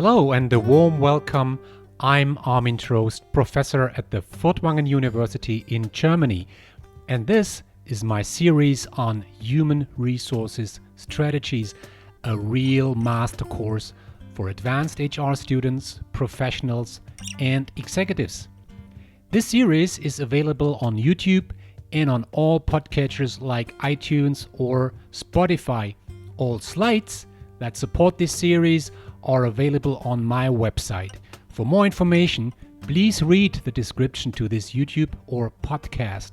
Hello and a warm welcome. I'm Armin Trost, professor at the Furtwangen University in Germany, and this is my series on human resources strategies, a real master course for advanced HR students, professionals, and executives. This series is available on YouTube and on all podcatchers like iTunes or Spotify. All slides that support this series are available on my website. For more information, please read the description to this YouTube or podcast.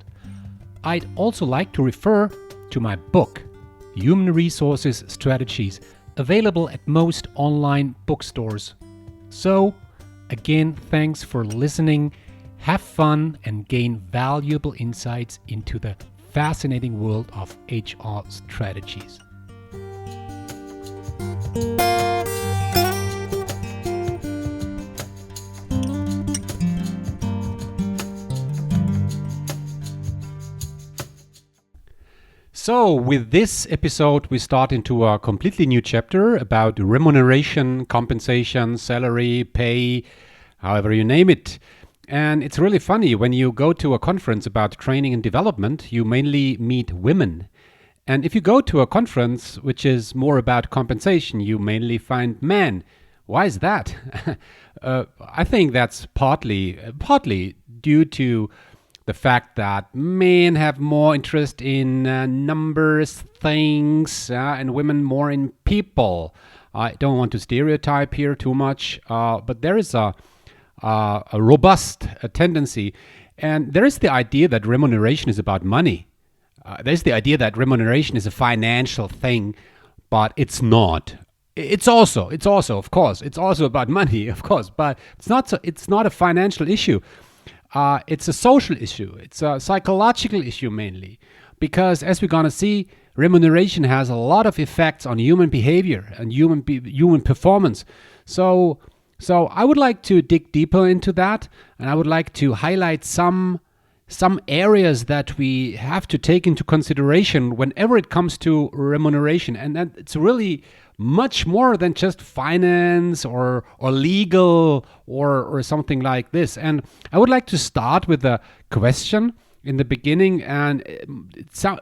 I'd also like to refer to my book, Human Resources Strategies, available at most online bookstores. So, again, thanks for listening. Have fun and gain valuable insights into the fascinating world of HR strategies. So, with this episode, we start into a completely new chapter about remuneration, compensation, salary, pay, however you name it. And it's really funny, when you go to a conference about training and development, you mainly meet women. And if you go to a conference which is more about compensation, you mainly find men. Why is that? I think that's partly due to the fact that men have more interest in numbers, things, and women more in people. I don't want to stereotype here too much, but there is a robust tendency. And there is the idea that remuneration is about money. There's the idea that remuneration is a financial thing, but it's not. It's also, of course, it's also about money, of course, but it's not a financial issue. It's a social issue. It's a psychological issue mainly, because as we're going to see, remuneration has a lot of effects on human behavior and human performance. So I would like to dig deeper into that, and I would like to highlight some areas that we have to take into consideration whenever it comes to remuneration, and that it's really much more than just finance or legal or something like this. And I would like to start with a question in the beginning, and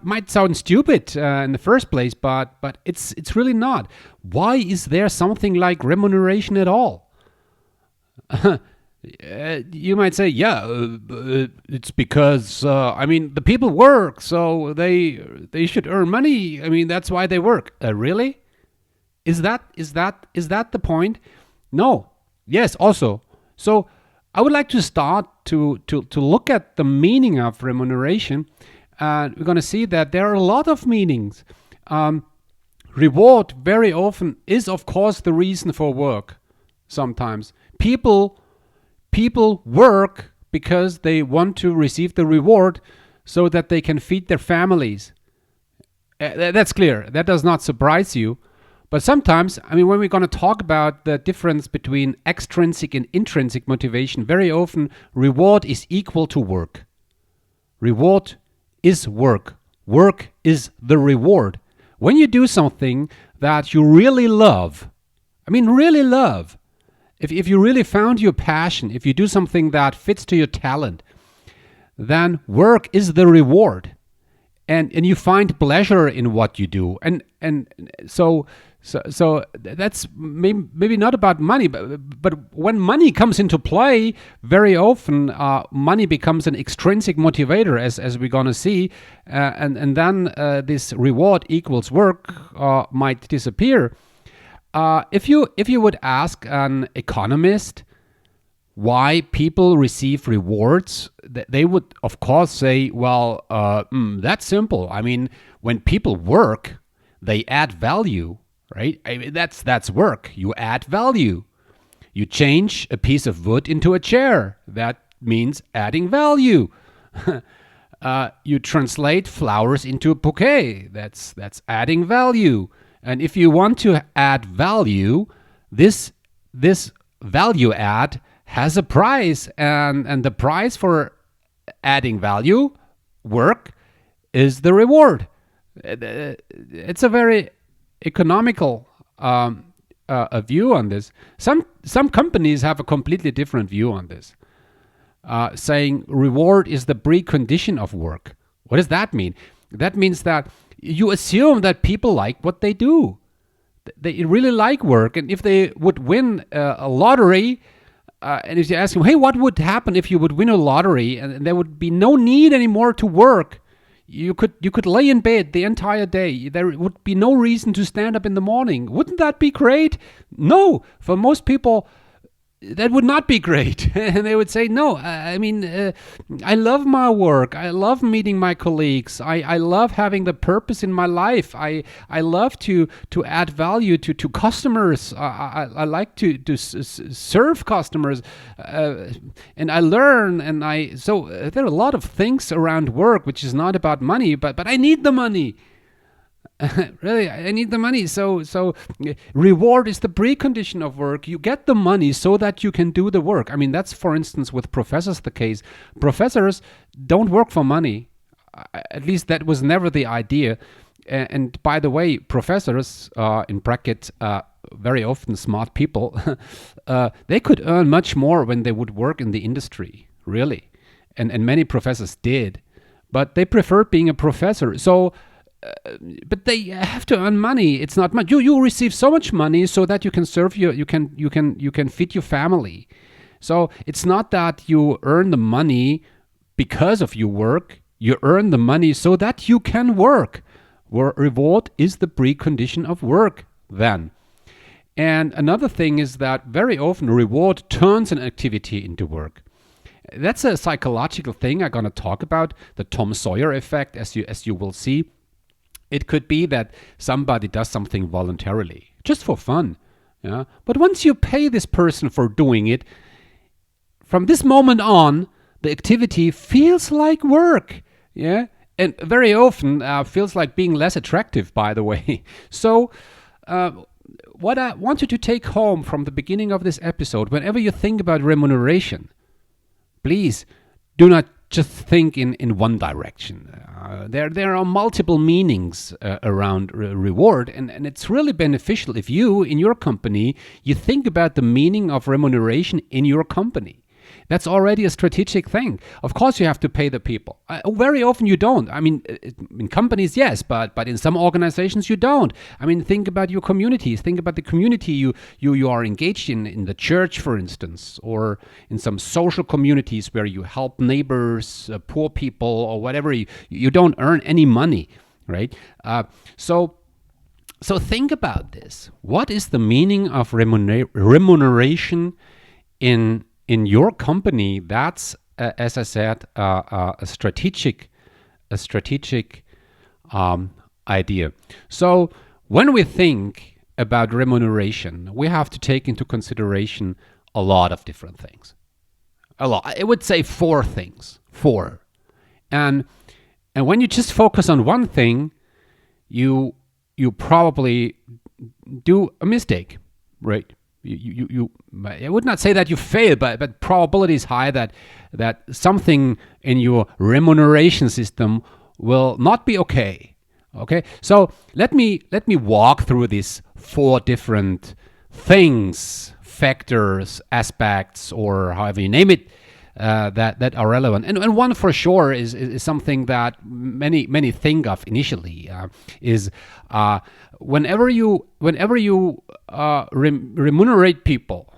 might sound stupid in the first place, but it's really not. Why is there something like remuneration at all? You might say, it's because the people work, so they should earn money. I mean, that's why they work. Really? Is that the point? No. Yes. Also, so I would like to start to look at the meaning of remuneration. We're going to see that there are a lot of meanings. Reward very often is, of course, the reason for work. Sometimes people work because they want to receive the reward so that they can feed their families. That's clear. That does not surprise you. But sometimes, when we're going to talk about the difference between extrinsic and intrinsic motivation, very often reward is equal to work. Reward is work. Work is the reward. When you do something that you really love, really love, if you really found your passion, if you do something that fits to your talent, then work is the reward. And you find pleasure in what you do. And so that's maybe not about money, but when money comes into play, very often money becomes an extrinsic motivator, as we're going to see, and then this reward equals work might disappear. If you would ask an economist why people receive rewards, they would of course say, well, that's simple. When people work, they add value, right? That's work. You add value. You change a piece of wood into a chair. That means adding value. You translate flowers into a bouquet. That's adding value. And if you want to add value, this value add has a price, and the price for adding value, work, is the reward. It's a very economical a view on this. Some companies have a completely different view on this, saying reward is the precondition of work. What does that mean? That means that you assume that people like what they do. They really like work, and if they would win a lottery, and if you ask them, hey, what would happen if you would win a lottery and there would be no need anymore to work? You could lay in bed the entire day. There would be no reason to stand up in the morning. Wouldn't that be great? No, for most people, that would not be great. And they would say, no, I love my work. I love meeting my colleagues. I love having the purpose in my life. I love to add value to customers. I like to serve customers. And I learn. So there are a lot of things around work which is not about money, but I need the money. Really, I need the money. So reward is the precondition of work. You get the money so that you can do the work. I mean, that's, for instance, with professors the case. Professors don't work for money. At least that was never the idea. And by the way, professors, in bracket, very often smart people, they could earn much more when they would work in the industry, really. And many professors did. But they preferred being a professor. So but they have to earn money. It's not much. You receive so much money so that you can serve you can feed your family. So it's not that you earn the money because of your work. You earn the money so that you can work. Where reward is the precondition of work then. And another thing is that very often reward turns an activity into work. That's a psychological thing I'm going to talk about, the Tom Sawyer effect, as you will see. It could be that somebody does something voluntarily, just for fun. Yeah? But once you pay this person for doing it, from this moment on, the activity feels like work. Yeah? And very often feels like being less attractive, by the way. So what I want you to take home from the beginning of this episode, whenever you think about remuneration, please do not just think in one direction. There are multiple meanings around reward, and it's really beneficial if you, in your company, you think about the meaning of remuneration in your company. That's already a strategic thing. Of course, you have to pay the people. Very often you don't. I mean, in companies, yes, but in some organizations you don't. I mean, think about your communities. Think about the community you are engaged in the church, for instance, or in some social communities where you help neighbors, poor people, or whatever. You don't earn any money, right? So think about this. What is the meaning of remuneration in your company? That's, as I said, a strategic idea. So when we think about remuneration, we have to take into consideration a lot of different things. A lot. I would say 4 things. 4. And when you just focus on one thing, you probably do a mistake, right? I would not say that you fail, but probability is high that something in your remuneration system will not be okay. Okay, so let me walk through these 4 different things, factors, aspects, or however you name it, that are relevant. And one for sure is something that many think of initially, is whenever you remunerate people,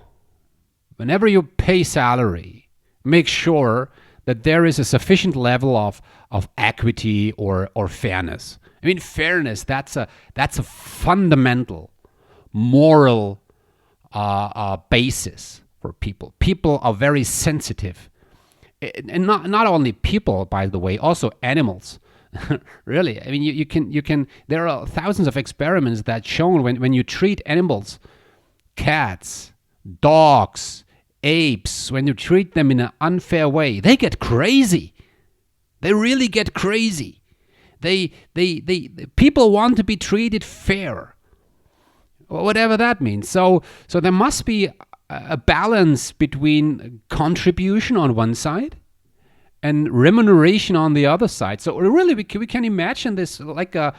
whenever you pay salary, make sure that there is a sufficient level of equity or fairness. I mean, fairness, that's a fundamental moral basis for people. People are very sensitive. And not only people, by the way, also animals. Really, I mean, you can. There are thousands of experiments that shown when you treat animals, cats, dogs, apes, when you treat them in an unfair way, they get crazy. They really get crazy. People want to be treated fair, whatever that means. So there must be a balance between contribution on one side and remuneration on the other side. So really, we can imagine this like a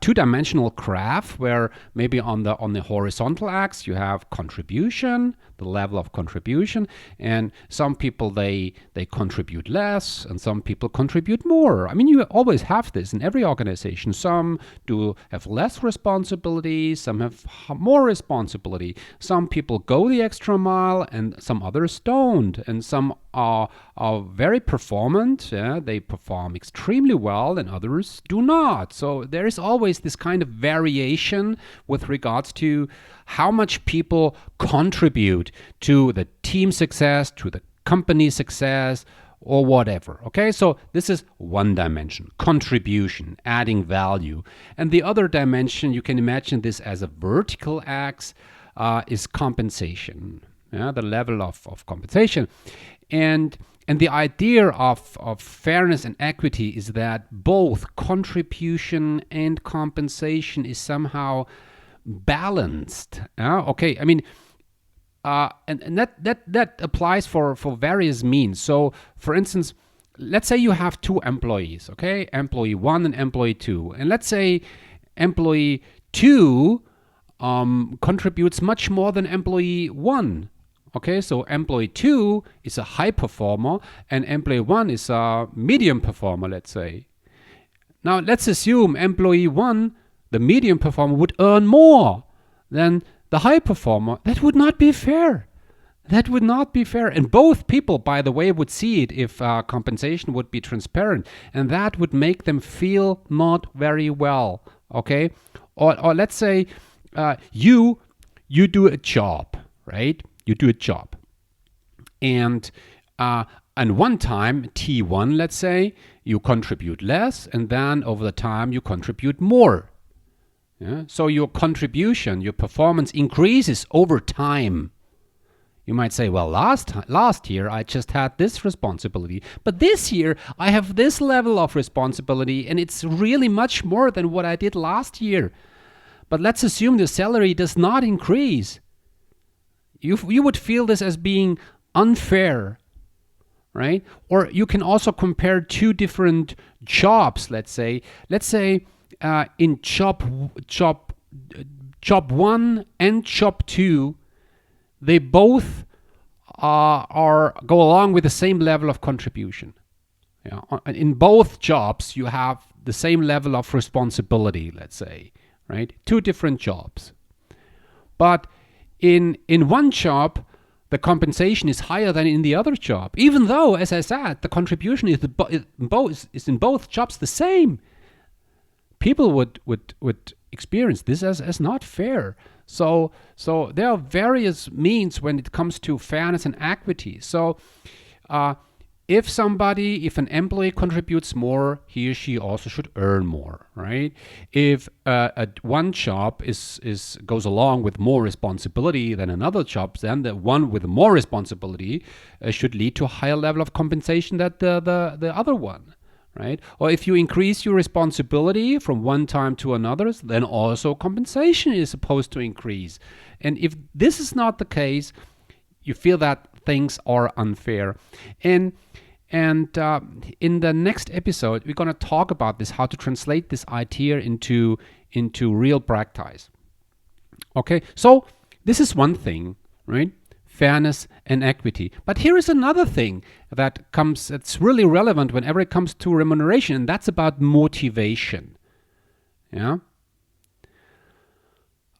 two-dimensional graph where maybe on the horizontal axis you have contribution, the level of contribution, and some people they contribute less and some people contribute more. I mean, you always have this in every organization. Some do have less responsibility, some have more responsibility. Some people go the extra mile and some others don't, and some are very performant. Yeah, they perform extremely well, and others do not. So there is always this kind of variation with regards to how much people contribute to the team success, to the company success, or whatever. Okay, so this is one dimension, contribution, adding value. And the other dimension, you can imagine this as a vertical axis, is compensation. Yeah, the level of compensation. And the idea of fairness and equity is that both contribution and compensation is somehow balanced. Okay, I mean, and that applies for various means. So, for instance, let's say you have two employees, okay, employee 1 and employee 2, and let's say employee 2 contributes much more than employee 1. Okay, so employee 2 is a high performer and employee 1 is a medium performer, let's say. Now, let's assume employee 1, the medium performer, would earn more than the high performer. That would not be fair. That would not be fair. And both people, by the way, would see it if compensation would be transparent. And that would make them feel not very well. Okay? Or let's say you do a job, right? You do a job. And one time, T1, let's say, you contribute less, and then over the time you contribute more. Yeah? So your contribution, your performance increases over time. You might say, well, last year I just had this responsibility, but this year I have this level of responsibility, and it's really much more than what I did last year. But let's assume the salary does not increase. You would feel this as being unfair, right? Or you can also compare two different jobs, let's say. Let's say in job 1 and job 2, they both go along with the same level of contribution. Yeah. In both jobs, you have the same level of responsibility, let's say, right? Two different jobs. But in one job, the compensation is higher than in the other job, even though, as I said, the contribution is in both jobs the same. People would experience this as not fair. So there are various means when it comes to fairness and equity. So if an employee contributes more, he or she also should earn more, right? If one job goes along with more responsibility than another job, then the one with more responsibility should lead to a higher level of compensation than the other one, right? Or if you increase your responsibility from one time to another, then also compensation is supposed to increase. And if this is not the case, you feel that things are unfair. And in the next episode, we're going to talk about this, how to translate this idea into real practice. Okay, so this is one thing, right? Fairness and equity. But here is another thing that's really relevant whenever it comes to remuneration, and that's about motivation. Yeah.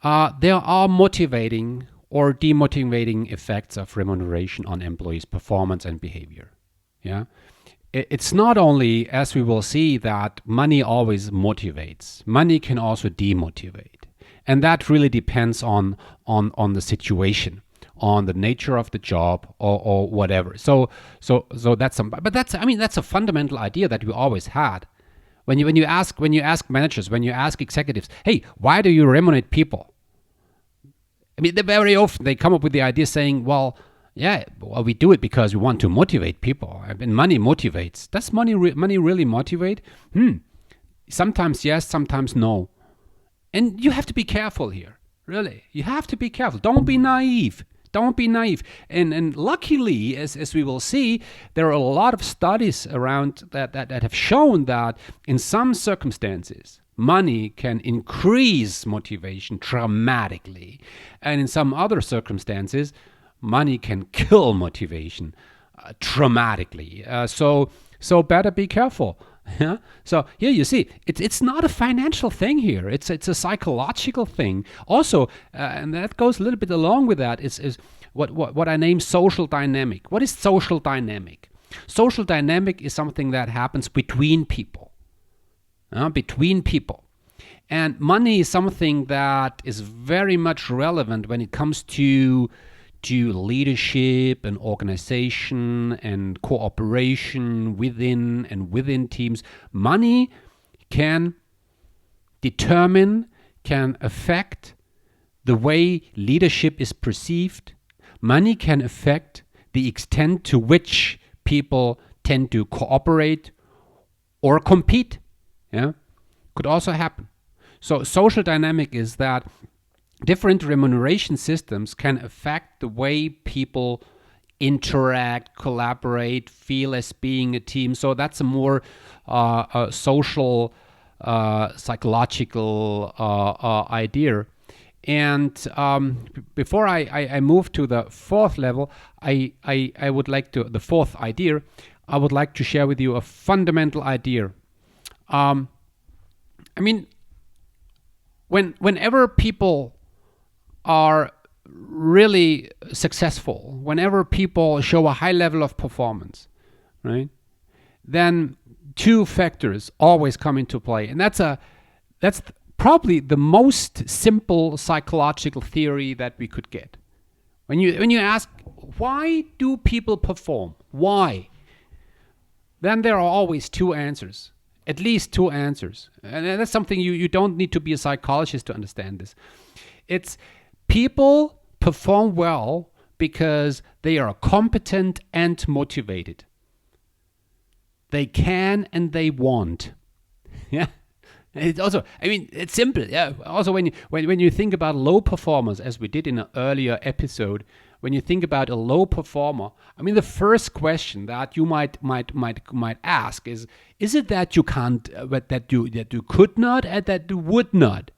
There are motivating or demotivating effects of remuneration on employees' performance and behavior. Yeah, it's not only, as we will see, that money always motivates. Money can also demotivate, and that really depends on the situation, on the nature of the job, or whatever. So that's that's a fundamental idea that we always had. When you ask managers, when you ask executives, hey, why do you remunerate people? I mean, very often they come up with the idea saying, well, we do it because we want to motivate people. I mean, money motivates. Does money really motivate? Sometimes yes, sometimes no. And you have to be careful here. Really, you have to be careful. Don't be naive. Don't be naive. And luckily, as we will see, there are a lot of studies around that have shown that in some circumstances, money can increase motivation dramatically. And in some other circumstances, money can kill motivation dramatically. So better be careful. Yeah. So here you see, it's not a financial thing here. It's a psychological thing. Also, and that goes a little bit along with that is what I name social dynamic. What is social dynamic? Social dynamic is something that happens between people. Between people. And money is something that is very much relevant when it comes to leadership and organization and cooperation within teams. Money can determine, can affect the way leadership is perceived. Money can affect the extent to which people tend to cooperate or compete. Yeah, could also happen. So social dynamic is that different remuneration systems can affect the way people interact, collaborate, feel as being a team. So that's a more social, psychological idea. And before I move to the fourth level, I would like to, the fourth idea, I would like to share with you a fundamental idea. I mean, whenever people are really successful, whenever people show a high level of performance, right, then two factors always come into play. And that's probably the most simple psychological theory that we could get. When you ask, why do people perform? Why? Then there are always two answers. At least two answers. And that's something you don't need to be a psychologist to understand this. It's people perform well because they are competent and motivated. They can and they want. Yeah. It's also, I mean, it's simple. Yeah. Also, when you think about low performers, as we did in an earlier episode, when you think about a low performer, I mean, the first question that you might ask is it that you can't, that you could not, and that you would not?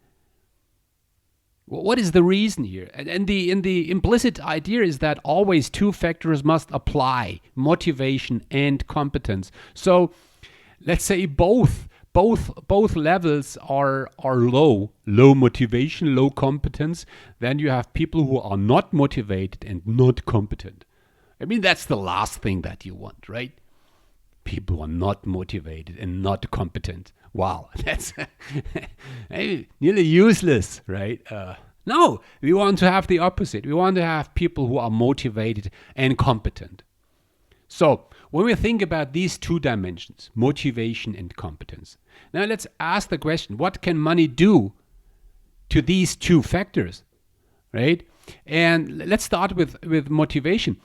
What is the reason here? And the implicit idea is that always two factors must apply: motivation and competence. So let's say both levels are low motivation, low competence. Then you have people who are not motivated and not competent. I mean, that's the last thing that you want, right? People who are not motivated and not competent. Wow, that's nearly useless, right? No, we want to have the opposite. We want to have people who are motivated and competent. So when we think about these two dimensions, motivation and competence, now let's ask the question, what can money do to these two factors, right? And let's start with motivation.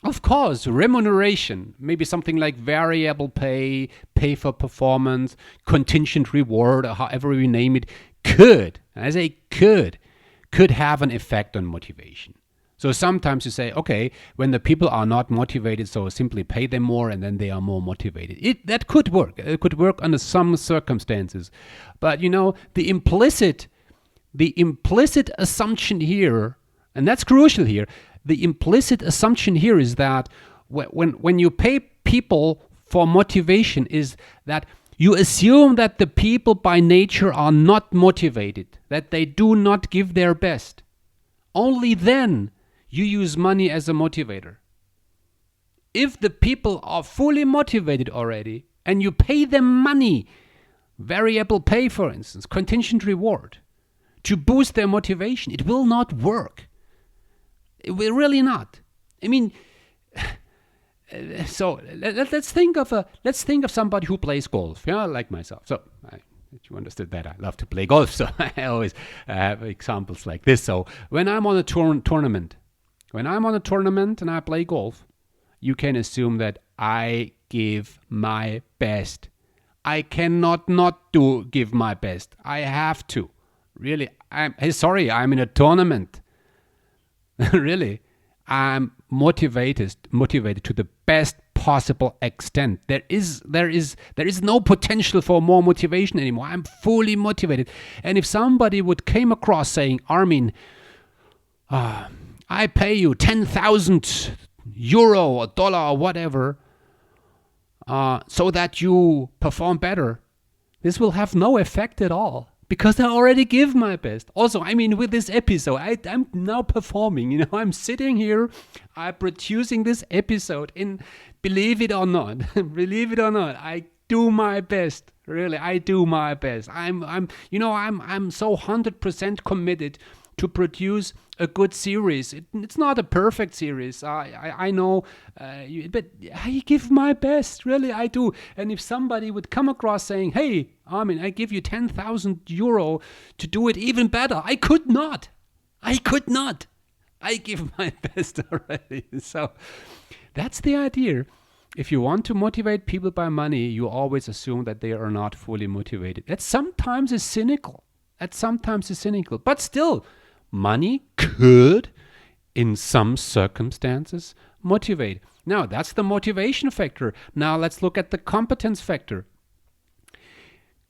Of course, remuneration, maybe something like variable pay, pay for performance, contingent reward, or however we name it, could have an effect on motivation. So sometimes you say, okay, when the people are not motivated, so simply pay them more and then they are more motivated. That could work. It could work under some circumstances. But, the implicit assumption here, and that's crucial here, the implicit assumption here is that when you pay people for motivation is that you assume that the people by nature are not motivated, that they do not give their best. Only then you use money as a motivator. If the people are fully motivated already and you pay them money, variable pay for instance, contingent reward, to boost their motivation, it will not work. It will really not. I mean, so let's think of somebody who plays golf, like myself. So you understood that I love to play golf, so I always have examples like this. So when I'm on a tournament and I play golf, you can assume that I give my best. I cannot not give my best. I have to. Really, I'm in a tournament. Really, I'm motivated to the best possible extent. There is no potential for more motivation anymore. I'm fully motivated. And if somebody would came across saying, Armin, I pay you 10,000 euro or dollar or whatever, so that you perform better, this will have no effect at all. Because I already give my best. Also, I mean, with this episode, I'm now performing. I'm sitting here, I'm producing this episode, and believe it or not, I do my best. Really, I do my best. I'm so 100% committed to produce a good series. It's not a perfect series. I know, but I give my best. Really, I do. And if somebody would come across saying, "Hey, Armin, I give you 10,000 euro to do it even better," I could not. I give my best already. So that's the idea. If you want to motivate people by money, you always assume that they are not fully motivated. That sometimes is cynical. But still, money could, in some circumstances, motivate. Now, that's the motivation factor. Now, let's look at the competence factor.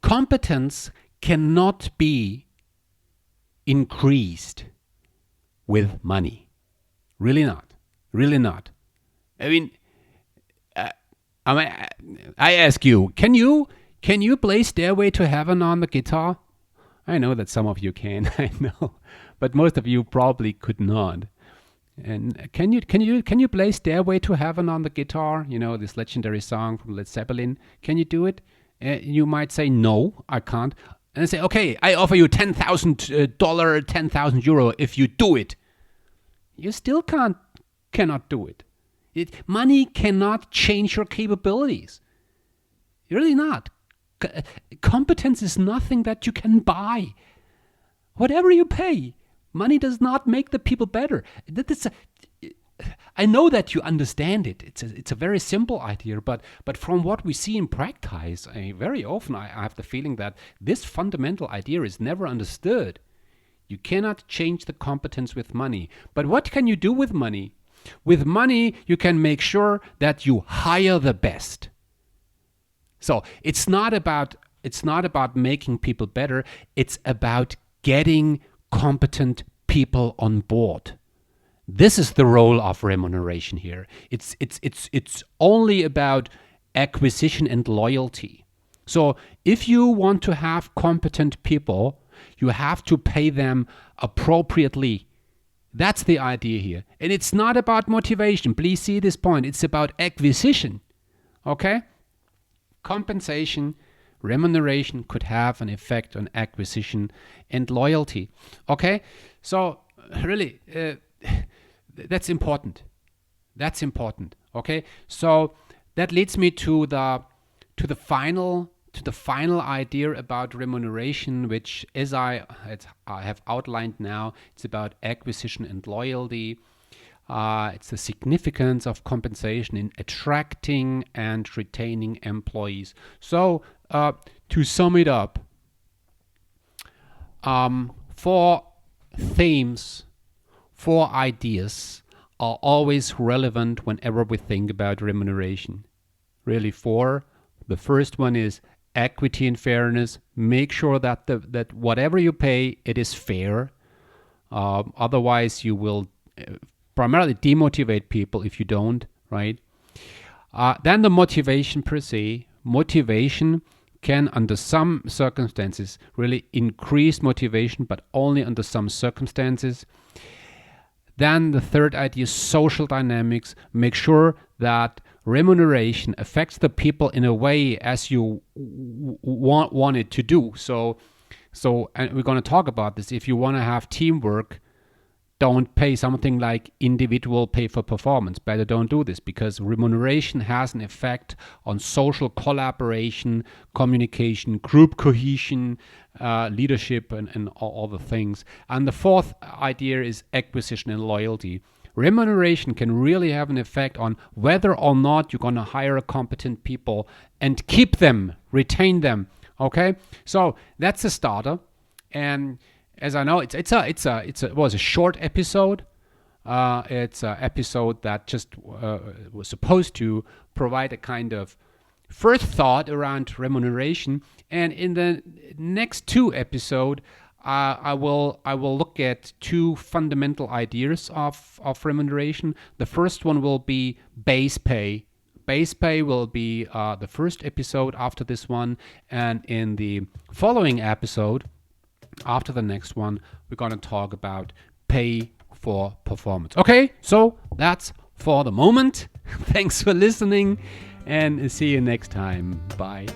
Competence cannot be increased with money. Really not. I ask you, can you play Stairway to Heaven on the guitar? I know that some of you can, I know, but most of you probably could not. And can you play Stairway to Heaven on the guitar? This legendary song from Led Zeppelin. Can you do it? You might say, no, I can't. And I say, okay, I offer you $10,000, 10,000 euro if you do it. You still cannot do it. Money cannot change your capabilities. Really not. Competence is nothing that you can buy. Whatever you pay, money does not make the people better. I know that you understand it. It's a very simple idea, but from what we see in practice, very often I have the feeling that this fundamental idea is never understood. You cannot change the competence with money. But what can you do with money? With money, you can make sure that you hire the best. So it's not about making people better. It's about getting competent people on board. This is the role of remuneration here. It's only about acquisition and loyalty. So if you want to have competent people, you have to pay them appropriately. That's the idea here. And it's not about motivation. Please see this point. It's about acquisition. Okay? Compensation, remuneration could have an effect on acquisition and loyalty. Okay? So really, that's important. Okay? So that leads me to the final idea about remuneration, which, as I have outlined now, it's about acquisition and loyalty. It's the significance of compensation in attracting and retaining employees. So, to sum it up, 4 themes, 4 ideas are always relevant whenever we think about remuneration. Really 4. The first one is equity and fairness. Make sure that that whatever you pay, it is fair. Otherwise, you will primarily demotivate people if you don't, right? Then the motivation per se. Motivation can, under some circumstances, really increase motivation, but only under some circumstances. Then the third idea is social dynamics. Make sure that remuneration affects the people in a way as you want it to do. So, and we're going to talk about this. If you want to have teamwork, don't pay something like individual pay for performance. Better don't do this, because remuneration has an effect on social collaboration, communication, group cohesion, leadership, and all the things. And the fourth idea is acquisition and loyalty. Remuneration can really have an effect on whether or not you're going to hire competent people and keep them, retain them. Okay, so that's a starter. And as I know, it was a short episode. It's an episode that just was supposed to provide a kind of first thought around remuneration. And in the next two episodes, I will look at two fundamental ideas of remuneration. The first one will be base pay. Base pay will be the first episode after this one, and in the following episode, after the next one, we're going to talk about pay for performance. Okay, so that's for the moment. Thanks for listening, and see you next time. Bye.